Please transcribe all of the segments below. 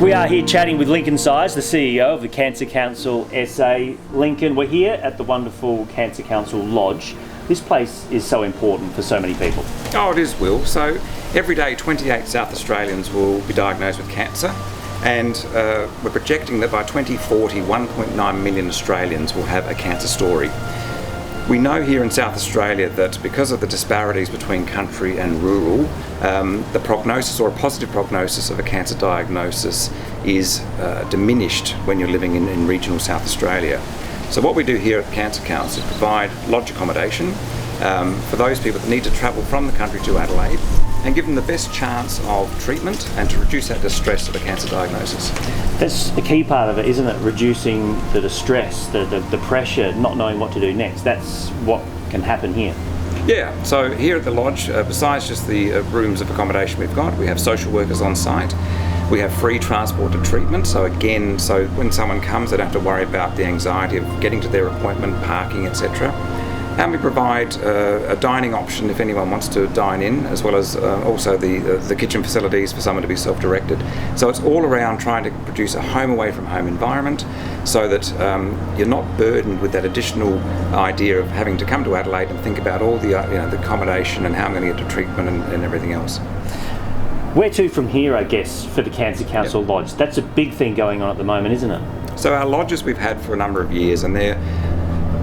We are here chatting with Lincoln Size, the CEO of the Cancer Council SA. Lincoln, we're here at the wonderful Cancer Council Lodge. This place is so important for so many people. Oh, it is, Will. So every day 28 South Australians will be diagnosed with cancer, and we're projecting that by 2040 1.9 million Australians will have a cancer story. We know here in South Australia that because of the disparities between country and rural, the prognosis or a positive prognosis of a cancer diagnosis is diminished when you're living in regional South Australia. So what we do here at Cancer Council is provide lodge accommodation for those people that need to travel from the country to Adelaide and give them the best chance of treatment and to reduce that distress of a cancer diagnosis. That's the key part of it, isn't it? Reducing the distress, the pressure, not knowing what to do next. That's what can happen here. Yeah, so here at the lodge, besides just the rooms of accommodation we've got, we have social workers on site. We have free transport to treatment, so when someone comes, they don't have to worry about the anxiety of getting to their appointment, parking, etc. And we provide a dining option if anyone wants to dine in, as well as also the kitchen facilities for someone to be self-directed. So it's all around trying to produce a home away from home environment so that you're not burdened with that additional idea of having to come to Adelaide and think about all the accommodation and how I'm going to get to treatment and everything else. Where to from here, I guess, for the Cancer Council Lodge? That's a big thing going on at the moment, isn't it? So our lodges we've had for a number of years, and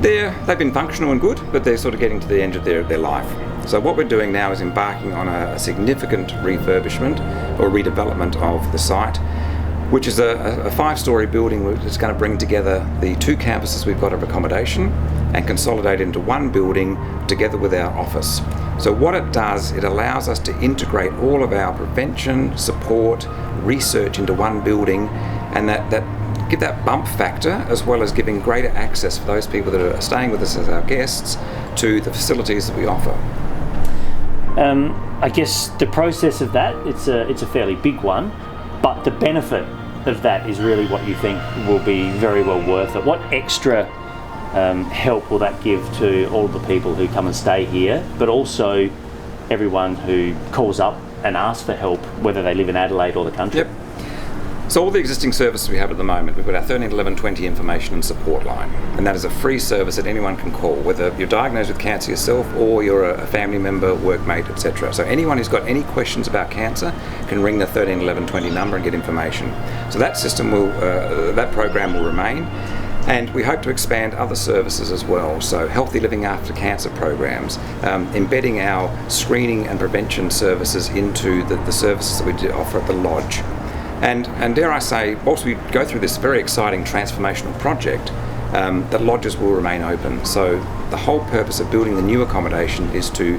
they've been functional and good, but they're sort of getting to the end of their life. So what we're doing now is embarking on a significant refurbishment or redevelopment of the site, which is a 5-storey building that's going to bring together the 2 campuses we've got of accommodation and consolidate into one building together with our office. So what it does, it allows us to integrate all of our prevention, support, research into one building, and that give that bump factor, as well as giving greater access for those people that are staying with us as our guests to the facilities that we offer. I guess the process of that, it's a fairly big one, but the benefit of that is really what you think will be very well worth it. What extra help will that give to all of the people who come and stay here, but also everyone who calls up and asks for help, whether they live in Adelaide or the country? Yep. So all the existing services we have at the moment, we've got our 13 11 20 information and support line, and that is a free service that anyone can call, whether you're diagnosed with cancer yourself or you're a family member, workmate, etc. So anyone who's got any questions about cancer can ring the 13 11 20 number and get information. So that system that program will remain, and we hope to expand other services as well. So healthy living after cancer programs, embedding our screening and prevention services into the services that we do offer at the lodge. And dare I say, whilst we go through this very exciting transformational project, the lodges will remain open. So the whole purpose of building the new accommodation is to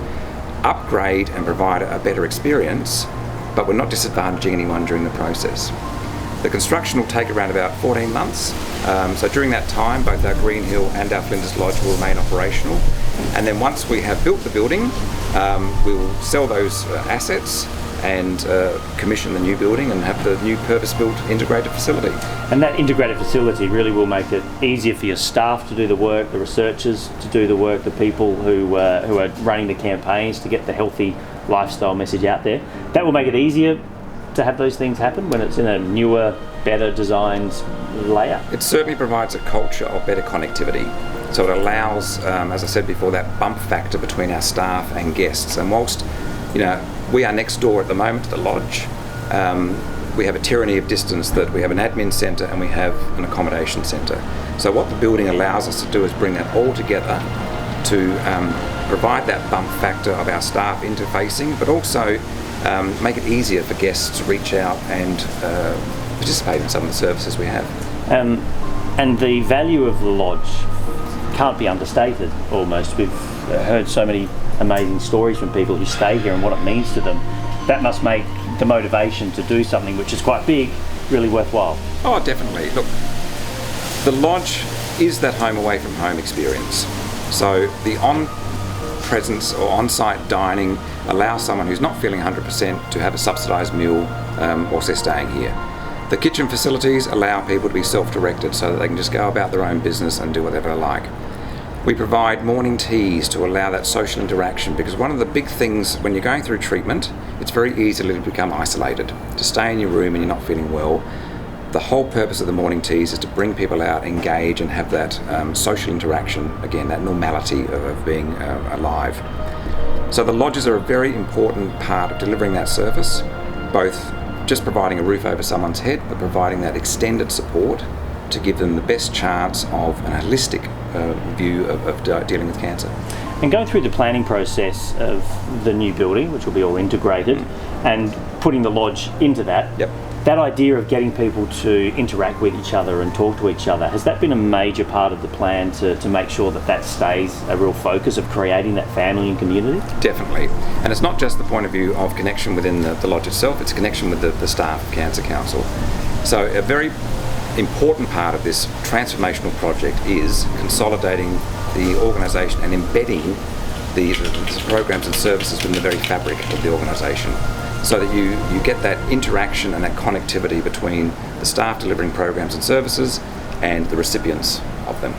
upgrade and provide a better experience, but we're not disadvantaging anyone during the process. The construction will take around about 14 months. So during that time, both our Greenhill and our Flinders Lodge will remain operational. And then once we have built the building, we will sell those assets and commission the new building and have the new purpose-built integrated facility. And that integrated facility really will make it easier for your staff to do the work, the researchers to do the work, the people who are running the campaigns to get the healthy lifestyle message out there. That will make it easier to have those things happen when it's in a newer, better designed layout. It certainly provides a culture of better connectivity. So it allows, as I said before, that bump factor between our staff and guests. And whilst we are next door at the moment to the lodge, we have a tyranny of distance that we have an admin centre and we have an accommodation centre. So what the building allows us to do is bring that all together to provide that bump factor of our staff interfacing, but also make it easier for guests to reach out and participate in some of the services we have. And the value of the lodge can't be understated almost. We've heard so many amazing stories from people who stay here and what it means to them. That must make the motivation to do something which is quite big really worthwhile. Oh, definitely. Look, the lodge is that home away from home experience. So the on-presence or on-site dining allows someone who's not feeling 100% to have a subsidised meal whilst they're staying here. The kitchen facilities allow people to be self-directed so that they can just go about their own business and do whatever they like. We provide morning teas to allow that social interaction, because one of the big things when you're going through treatment, it's very easy to become isolated, to stay in your room and you're not feeling well. The whole purpose of the morning teas is to bring people out, engage, and have that social interaction, again, that normality of being alive. So the lodges are a very important part of delivering that service, both just providing a roof over someone's head, but providing that extended support to give them the best chance of an holistic view of dealing with cancer. And going through the planning process of the new building, which will be all integrated, and putting the lodge into that, that idea of getting people to interact with each other and talk to each other, has that been a major part of the plan to make sure that that stays a real focus of creating that family and community? Definitely. And it's not just the point of view of connection within the lodge itself, it's connection with the staff of Cancer Council. So a very important part of this transformational project is consolidating the organisation and embedding the programs and services within the very fabric of the organisation, so that you get that interaction and that connectivity between the staff delivering programs and services and the recipients of them.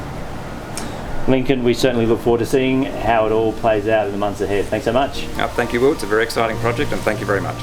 Lincoln, we certainly look forward to seeing how it all plays out in the months ahead. Thanks so much. Thank you, Will. It's a very exciting project, and thank you very much.